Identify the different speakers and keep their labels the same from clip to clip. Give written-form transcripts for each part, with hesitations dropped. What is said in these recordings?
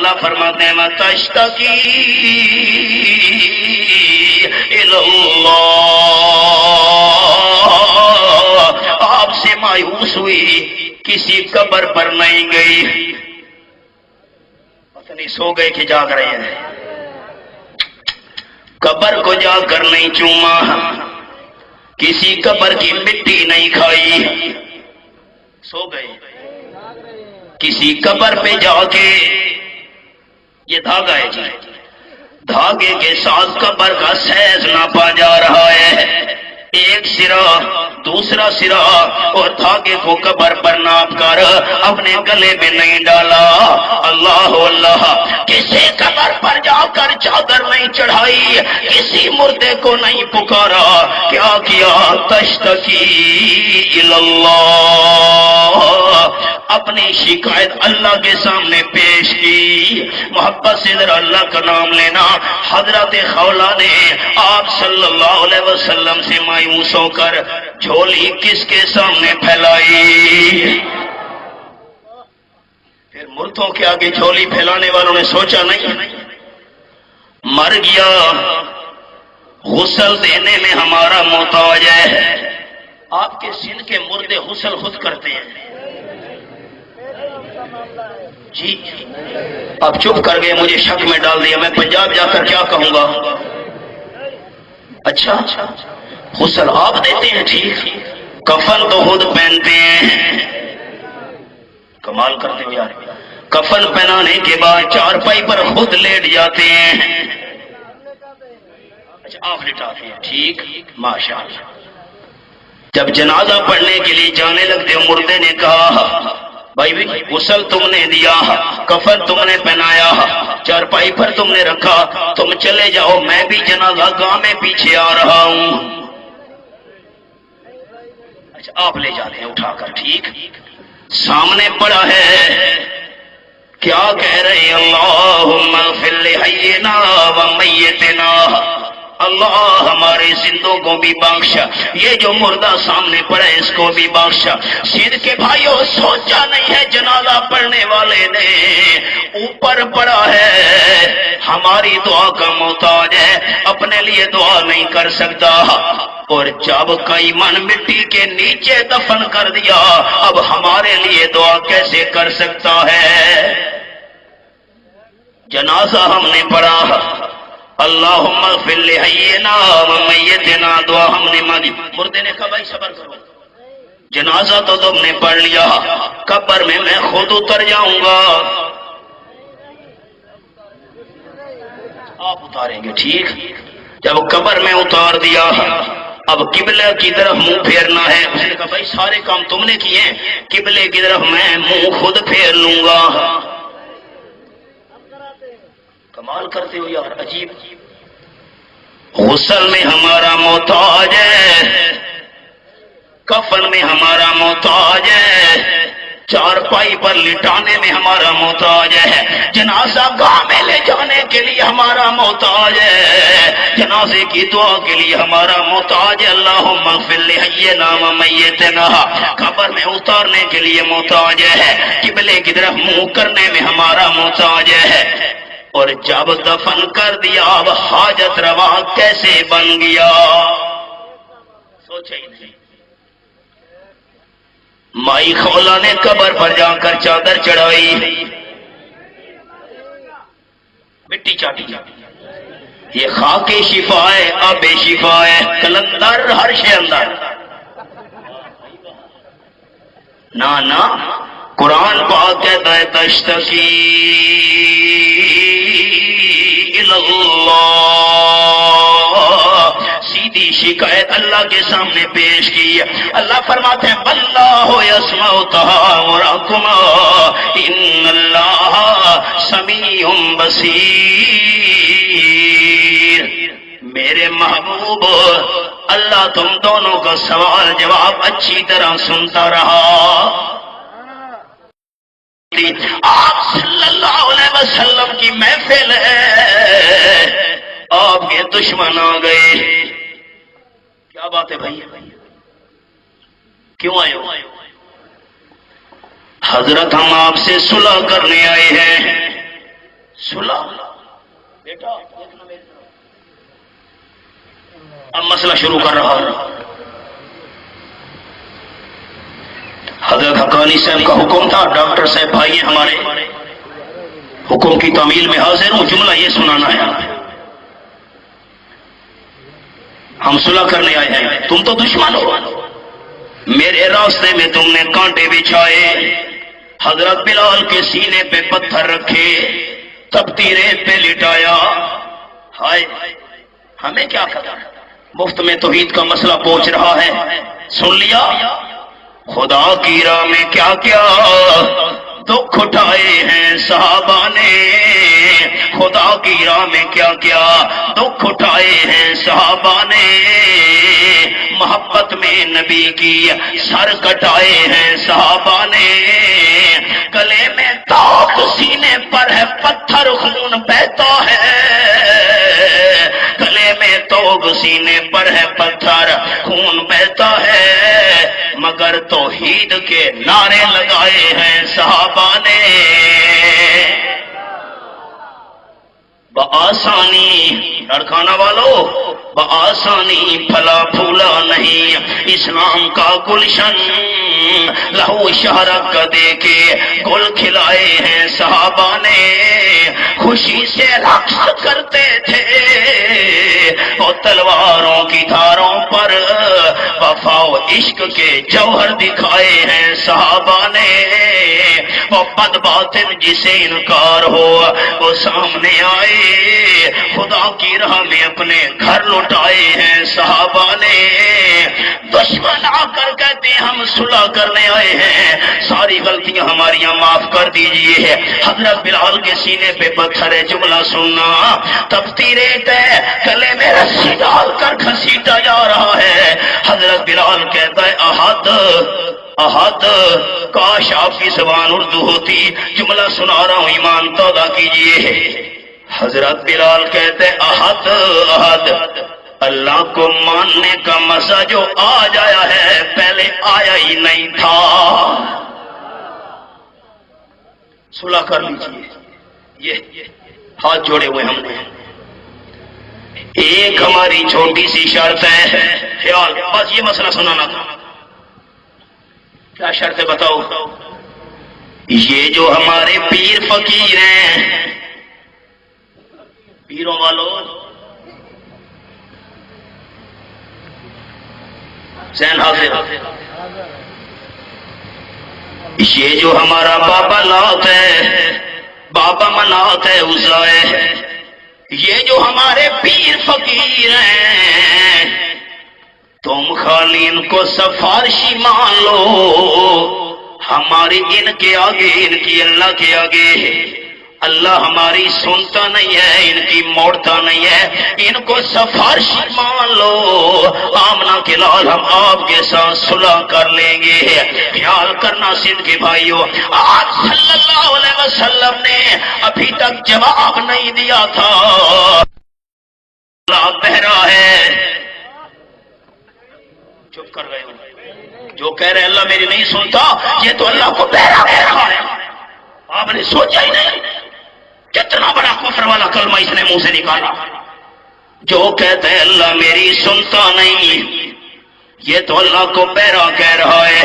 Speaker 1: اللہ فرماتے ہیں وَتَشْتَكِي إِلَى اللَّهِ، آپ سے مایوس ہوئی کسی قبر پر نہیں گئی، پتہ نہیں سو گئے کہ جاگ رہے ہیں، قبر کو جا کر نہیں چوما، کسی قبر کی مٹی نہیں کھائی، سو گئے، کسی قبر پہ جا کے یہ دھاگا ہے جی، دھاگے کے ساتھ قبر کا سیز ناپا جا رہا ہے، ایک سرا دوسرا سرا اور دھاگے کو قبر پر ناپ کر اپنے گلے میں نہیں ڈالا، اللہ اللہ، کسی قبر پر جا کر چادر نہیں چڑھائی، کسی مردے کو نہیں پکارا، کیا کیا؟ تشتکی الی اللہ، اپنی شکایت اللہ کے سامنے پیش کی۔ محبت سے ذرا اللہ کا نام لینا۔ حضرت خولا نے آپ صلی اللہ علیہ وسلم سے مایوس ہو کر جھولی کس کے سامنے پھیلائی؟ پھر مردوں کے آگے جھولی پھیلانے والوں نے سوچا نہیں، مر گیا، غسل دینے میں ہمارا محتاج ہے۔ آپ کے سندھ کے مردے غسل خود کرتے ہیں جی؟ آپ چپ کر گئے، مجھے شک میں ڈال دیا، میں پنجاب جا کر کیا کہوں گا؟ اچھا غسل آپ دیتے ہیں، ٹھیک، کفن تو خود پہنتے ہیں، کمال کرتے ہو یار، کفن پہنانے کے بعد چارپائی پر خود لیٹ جاتے ہیں، اچھا آپ لٹاتے ہیں، ٹھیک، ماشاءاللہ۔ جب جنازہ پڑھنے کے لیے جانے لگتے ہو، مردے نے کہا بھائی غسل تم نے دیا، کفن تم نے پہنایا، چارپائی پر تم نے رکھا، تم چلے جاؤ، میں بھی جنازہ گاہ میں پیچھے آ رہا ہوں۔ اچھا آپ لے جاتے ہیں اٹھا کر، ٹھیک، سامنے پڑا ہے، کیا کہہ رہے ہیں؟ اللہم اغفر لحینا ومیتنا، اللہ ہمارے زندوں کو بھی بخش، یہ جو مردہ سامنے پڑا ہے اس کو بھی بخش۔ سندھ کے بھائیوں، سوچا نہیں ہے جنازہ پڑھنے والے نے، اوپر پڑا ہے، ہماری دعا کا محتاج ہے، اپنے لیے دعا نہیں کر سکتا، اور جب کئی من مٹی کے نیچے دفن کر دیا، اب ہمارے لیے دعا کیسے کر سکتا ہے؟ جنازہ ہم نے پڑھا، اللہم اغفر لحینا ومیتنا، دعا ہم نے مانگی، مردے نے کہا بھائی صبر کرو، جنازہ تو تم نے پڑھ لیا، قبر میں میں خود اتر جاؤں گا، آپ اتاریں گے، ٹھیک، جب قبر میں اتار دیا، اب قبلہ کی طرف منہ پھیرنا ہے، اس نے کہا بھائی سارے کام تم نے کیے ہیں، قبلے کی طرف میں منہ خود پھیر لوں گا۔ کمال کرتے ہو یار، عجیب، غسل میں ہمارا محتاج ہے، کفن میں ہمارا محتاج ہے، چارپائی پر لٹانے میں ہمارا محتاج ہے، جنازہ گاہ میں لے جانے کے لیے ہمارا محتاج ہے، جنازے کی دعا کے لیے ہمارا محتاج ہے، اللہم اغفر لحینا ومیتنا، قبر میں اتارنے کے لیے محتاج ہے، قبلے کی طرف منہ کرنے میں ہمارا محتاج ہے، اور جب دفن کر دیا اب حاجت روا کیسے بن گیا؟ سوچا ہی نہیں۔ مائی خولا نے قبر پر جا کر چادر چڑھائی، مٹی چاٹی، یہ خاک شفا ہے، آب شفا ہے، کلندر ہر شے اندر، نا قرآن پاک کہتا ہے تشتکی الی اللہ، سیدھی شکایت اللہ کے سامنے پیش کی، اللہ فرماتے ہیں واللہ یسمع تحاورکما ان اللہ سمیع بصیر، میرے محبوب اللہ تم دونوں کا سوال جواب اچھی طرح سنتا رہا۔ آپ صلی اللہ علیہ وسلم کی محفل ہے، آپ کے دشمن آ گئے، کیا بات ہے بھائی، کیوں آئے ہو؟ حضرت ہم آپ سے صلح کرنے آئے ہیں، بیٹا دیکھنا میری طرف۔ اب مسئلہ شروع کر رہا ہوں۔ حضرت حقانی صاحب کا حکم تھا، ڈاکٹر صاحب بھائی ہیں ہمارے، حکم کی تعمیل میں حاضر ہوں، جملہ یہ سنانا ہے۔ ہم صلح کرنے آئے ہیں، تم تو دشمن ہو، میرے راستے میں تم نے کانٹے بچھائے، حضرت بلال کے سینے پہ پتھر رکھے، تپتی ریت پہ لٹایا۔ ہائے ہمیں کیا خبر، مفت میں توحید کا مسئلہ پہنچ رہا ہے، سن لیا؟ خدا کی راہ میں کیا کیا دکھ اٹھائے ہیں صحابہ نے، خدا کی راہ میں کیا کیا دکھ اٹھائے ہیں صحابہ نے، محبت میں نبی کی سر کٹائے ہیں صحابہ نے، گلے میں داغ سینے پر ہے پتھر خون بہتا ہے، گلے میں توگ سینے پر ہے پتھر خون بہتا ہے، مگر توحید کے نعرے لگائے ہیں صحابہ نے، بآسانی لڑکانا والو بآسانی پھلا پھولا نہیں اسلام کا گلشن، لہو شہرک کا دے کے گل کھلائے ہیں صحابہ نے، خوشی سے رقص کرتے تھے اور تلواروں کی دھاروں پر وفا و عشق کے جوہر دکھائے ہیں صحابہ نے، وہ بد باطن جسے انکار ہو وہ سامنے آئے، خدا کی راہ میں اپنے گھر لٹائے ہیں صحابہ نے، دشمن آ کر کہتے ہیں ہم صلح کرنے آئے ہیں، ساری غلطیاں ہماریاں معاف کر دیجئے، حضرت بلال کے سینے پہ پتھر ہے، جملہ سننا، تپتی ریت ہے، گلے میں رسی ڈال کر گھسیٹا جا رہا ہے، حضرت بلال کہتا ہے احد احد، کاش آپ کی زبان اردو ہوتی، جملہ سنا رہا ہوں ایمان توبہ کیجئے، حضرت بلال کہتے احد احد، اللہ کو ماننے کا مزہ جو آج آیا ہے پہلے آیا ہی نہیں تھا، صلح کر لیجئے، یہ ہاتھ جوڑے ہوئے ہم نے، ایک ہماری چھوٹی سی شرط ہے، خیال بس یہ مسئلہ سنانا تھا، کیا شرط ہے بتاؤ؟ یہ جو ہمارے پیر فقیر ہیں، پیروں والوں ذہن حاضر، یہ جو ہمارا بابا لات ہے، بابا منات ہے، عزا ہے، یہ جو ہمارے پیر فقیر ہیں، تم خالی ان کو سفارشی مان لو، ہماری ان کے آگے ان کی اللہ کے آگے اللہ ہماری سنتا نہیں ہے، ان کی موڑتا نہیں ہے، ان کو سفارشی مان لو، آمنہ کے لال ہم آپ کے ساتھ صلح کر لیں گے، خیال کرنا سندھ کے بھائیو، آپ صلی اللہ علیہ وسلم نے ابھی تک جواب نہیں دیا تھا، اللہ بہرا ہے، چپ کر گئے ہو، جو کہہ رہے اللہ میری نہیں سنتا، یہ تو اللہ کو بہرا کہہ رہا ہے، آپ نے سوچا ہی نہیں کتنا بڑا کفر والا کلمہ اس نے منہ سے نکالا، جو کہتے ہیں اللہ میری سنتا نہیں، یہ تو اللہ کو بہرا کہہ رہا ہے،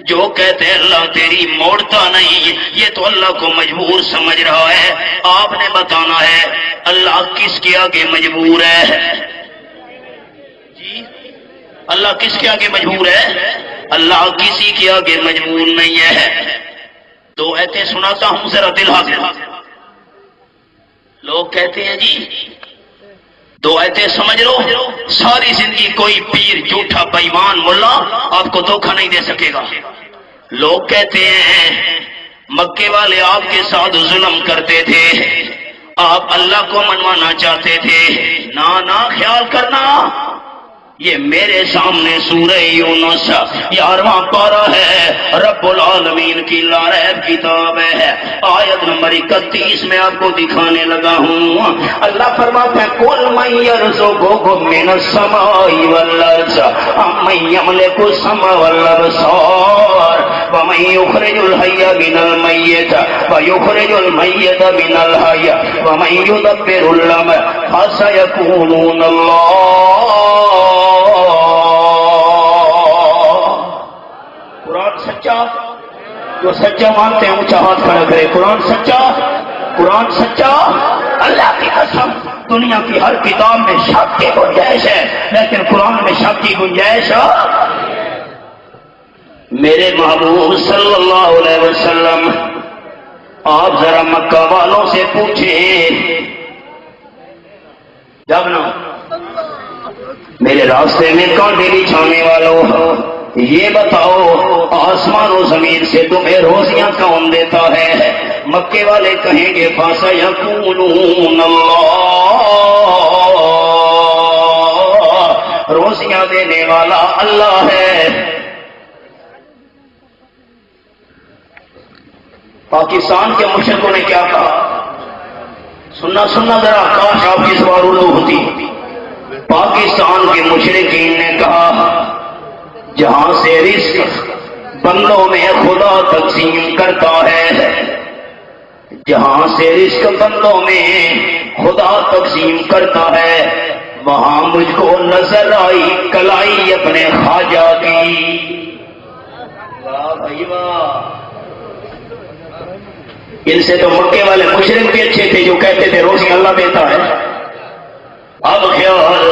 Speaker 1: جو کہتے ہیں اللہ تیری موڑتا نہیں، یہ تو اللہ کو مجبور سمجھ رہا ہے، آپ نے بتانا ہے اللہ کس کے آگے مجبور ہے؟ جی اللہ کس کے آگے مجبور ہے؟ اللہ کسی کے آگے مجبور نہیں ہے، دو ایتے سناتا ہوں ذرا دل حاضر، لوگ کہتے ہیں جی دو ایتے سمجھ لو، ساری زندگی کوئی پیر جھوٹا بے ایمان ملا آپ کو دھوکہ نہیں دے سکے گا، لوگ کہتے ہیں مکے والے آپ کے ساتھ ظلم کرتے تھے، آپ اللہ کو منوانا چاہتے تھے، نا خیال کرنا، یہ میرے سامنے سورہ یونس 11واں پارہ ہے، رب العالمین کی لاریب کتاب ہے، آیت نمبر 31 میں آپ کو دکھانے لگا ہوں، اللہ فرماتا ہے قُلْ مَن يَرْزُقُكُم مِّنَ السَّمَاءِ وَالْأَرْضِ أَمَّن يَمْلِكُ السَّمْعَ وَالْأَبْصَارَ ومن يخرج الحي من الميت ويخرج الميت من الحي ومن يدبر الامر فسيقولون الله. قرآن سچا، جو سچا مانتے ہیں اونچا ہاتھ کھڑا کرے. قرآن سچا، قرآن سچا. اللہ کی قسم دنیا کی ہر کتاب میں شک کی گنجائش ہے لیکن قرآن میں شک کی گنجائش ہے. میرے محبوب صلی اللہ علیہ وسلم آپ ذرا مکہ والوں سے پوچھیں، جب نا میرے راستے میں کانٹے بچھانے والوں یہ بتاؤ آسمان و زمین سے تمہیں روزیاں کون دیتا ہے؟ مکے والے کہیں گے فَسَيَقُولُونَ اللَّهُ، روزیاں دینے والا اللہ ہے. پاکستان کے مشرکوں نے کیا کہا؟ سننا ذرا، کاش آپ کی سوار اردو ہوتی. پاکستان کے مشرکین نے کہا جہاں سے رزق بندوں میں خدا تقسیم کرتا ہے، جہاں سے رزق بندوں میں خدا تقسیم کرتا ہے وہاں مجھ کو نظر آئی کلائی اپنے خواجہ کی. واہ بھائی واہ. ان سے تو مکے والے مشرک بھی اچھے تھے جو کہتے تھے روزی اللہ دیتا ہے. اب خیال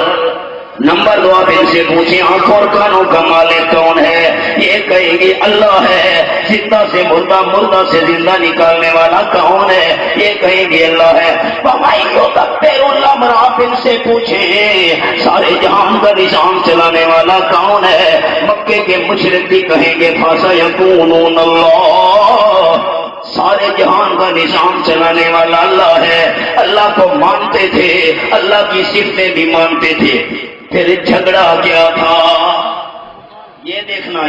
Speaker 1: نمبر 2 آپ ان سے پوچھیں آنکھوں اور کانوں کا مالک کون ہے؟ یہ کہیں گے اللہ ہے. زندہ سے مردہ، مردہ سے زندہ نکالنے والا کون ہے؟ یہ کہیں گے اللہ ہے. آپ ان سے پوچھیں سارے جہان کا نظام چلانے والا کون ہے؟ مکے کے مشرک بھی کہیں گے فَسَيَقُولُونَ اللَّهُ، سارے جہان کا نظام چلانے والا اللہ ہے. اللہ کو مانتے تھے، اللہ کی صفتیں بھی مانتے تھے. پھر جھگڑا کیا تھا؟ یہ دیکھنا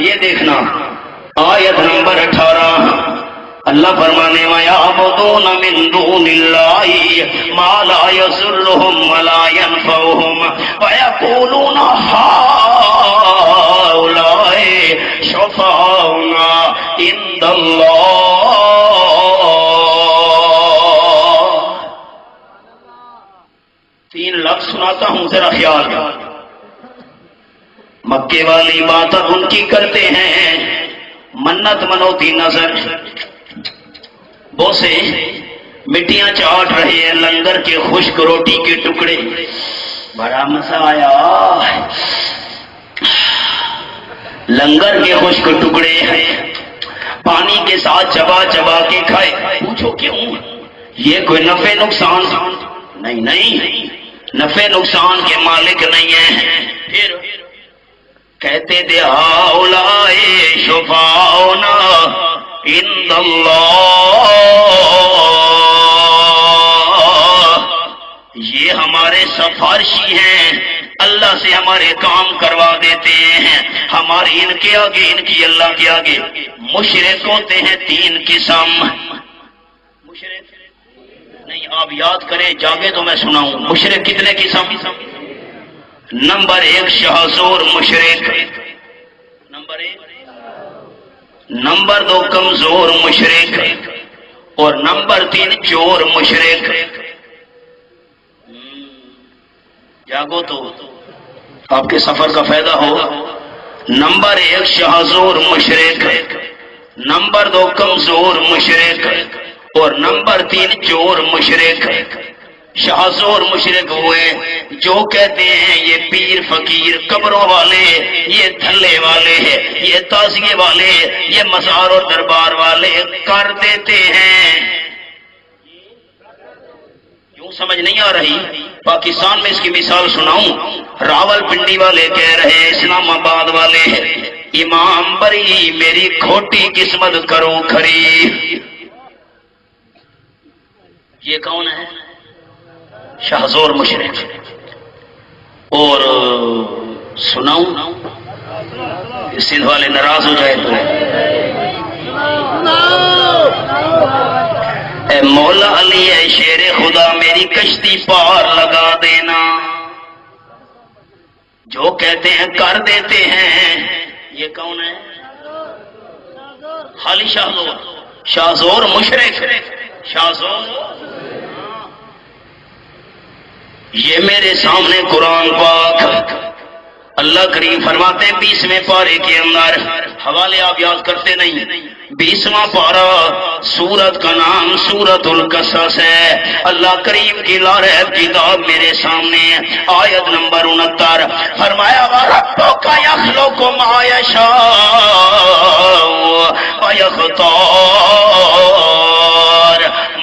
Speaker 1: آیت نمبر 18 اللہ فرمانے وَيَعْبُدُونَ مِن دُونِ اللَّهِ مَا لَا يَضُرُّهُمْ وَلَا يَنفَعُهُمْ وَيَقُولُونَ هَٰؤُلَاءِ شُفَعَاؤُنَا عِندَ اللَّهِ. 3 لفظ سناتا ہوں ذرا خیال. مکے والی بات ان کی کرتے ہیں، منت منوتی نظر بوسے مٹیاں چاٹ رہے ہیں، لنگر کے خشک روٹی کے ٹکڑے. بڑا مزہ آیا. لنگر کے خشک ٹکڑے ہیں پانی کے ساتھ چبا چبا کے کھائے. پوچھو کیوں؟ یہ کوئی نفع نقصان نہیں، نفع نقصان کے مالک نہیں ہیں. پھر کہتے تھے ہؤلاء شفاعنا عند اللہ، یہ ہمارے سفارشی ہیں، اللہ سے ہمارے کام کروا دیتے ہیں. ہماری ان کے آگے، ان کی اللہ کے آگے. مشرک ہوتے ہیں 3 قسم. مشرک نہیں، آپ یاد کریں، جاگے تو میں سناؤں. مشرک کتنے قسم؟ نمبر 1 شہزور مشرک، نمبر 2 کمزور مشرک، اور نمبر 3 چور مشرک. جاگو تو آپ کے سفر کا فائدہ ہوگا. نمبر 1 شہزور مشرک، نمبر 2 کمزور مشرک، اور نمبر 3 چور مشرک. شہزور مشرک ہوئے جو کہتے ہیں یہ پیر فقیر قبروں والے، یہ دھلے والے ہیں، یہ تازیے والے، یہ مزار اور دربار والے کر دیتے ہیں. کیوں سمجھ نہیں آ رہی؟ پاکستان میں اس کی مثال سناؤں. راول پنڈی والے کہہ رہے ہیں، اسلام آباد والے ہیں امام بری میری کھوٹی قسمت کرو کھری. یہ کون ہے؟ شہزور مشرک. اور سناؤں سندھ والے ناراض ہو جائے تو اے مولا علی اے شیر خدا میری کشتی پار لگا دینا. جو کہتے ہیں کر دیتے ہیں. یہ کون ہے؟ خالی شاہزور، شاہزور مشرک، شاہزور یہ میرے سامنے قرآن پاک اللہ کریم فرماتے ہیں 20ویں پارے کے اندر، حوالے آپ یاد کرتے نہیں، 20واں پارہ، سورت کا نام سورت القصص ہے، اللہ کریم کی لارب کتاب میرے سامنے، آیت نمبر 69 فرمایا وَرَبُّكَ يَخْلُقُ مَا يَشَاءُ وَيَخْتَارُ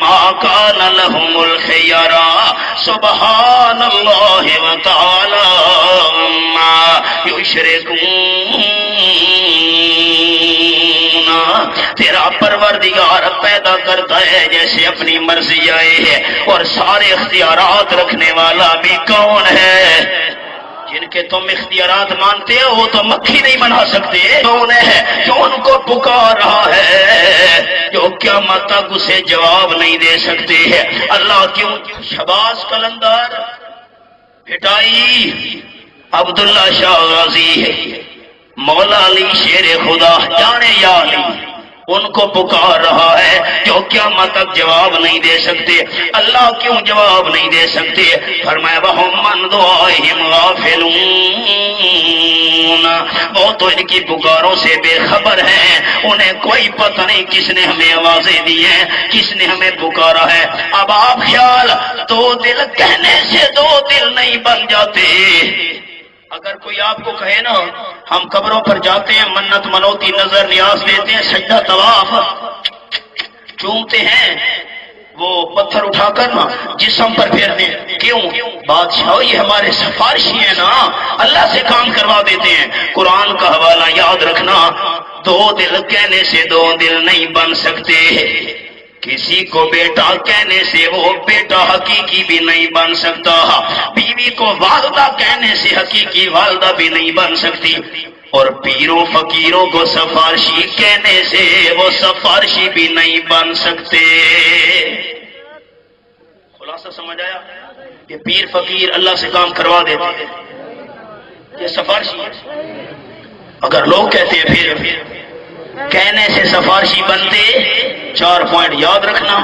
Speaker 1: مَا كَانَ لَهُمُ الْخِيَرَةُ سُبْحَانَ اللَّهِ وَتَعَالَى عَمَّا يُشْرِكُونَ۔ تیرا پروردگار پیدا کرتا ہے جیسے اپنی مرضی آئے ہے، اور سارے اختیارات رکھنے والا بھی کون ہے؟ جن کے تم اختیارات مانتے ہو وہ تو مکھی نہیں بنا سکتے، کون ہے جو ان کو پکار رہا ہے، جو قیامت تک اسے جواب نہیں دے سکتے ہیں؟ اللہ کیوں؟ شہباز قلندر بھٹائی عبداللہ شاہ غازی ہے، مولا علی شیر خدا جانے یا علی، ان کو پکار رہا ہے جو قیامت تک جواب نہیں دے سکتے۔ اللہ کیوں جواب نہیں دے سکتے؟ فرمایا وَهُمْ عَنْ دُعَائِهِمْ غَافِلُونَ، وہ تو ان کی پکاروں سے بے خبر ہیں، انہیں کوئی پتہ نہیں کس نے ہمیں آوازیں دی ہیں، کس نے ہمیں پکارا ہے۔ اب آپ خیال، دو دل کہنے سے دو دل نہیں بن جاتے۔ اگر کوئی آپ کو کہے نا ہم قبروں پر جاتے ہیں، منت منوتی نظر نیاز لیتے ہیں، سجدہ طواف چومتے ہیں، وہ پتھر اٹھا کر نا جسم پر پھیرتے ہیں، کیوں؟ بادشاہ یہ ہمارے سفارشی ہیں نا، اللہ سے کام کروا دیتے ہیں۔ قرآن کا حوالہ یاد رکھنا، دو دل کہنے سے دو دل نہیں بن سکتے، کسی کو بیٹا کہنے سے وہ بیٹا حقیقی بھی نہیں بن سکتا، بیوی کو والدہ کہنے سے حقیقی والدہ بھی نہیں بن سکتی، اور پیروں فقیروں کو سفارشی کہنے سے وہ سفارشی بھی نہیں بن سکتے۔ خلاصہ سمجھ آیا؟ یہ پیر فقیر اللہ سے کام کروا دیتے ہیں، یہ سفارشی ہے۔ اگر لوگ کہتے ہیں پھر کہنے سے سفارشی بنتے، 4 پوائنٹ یاد رکھنا۔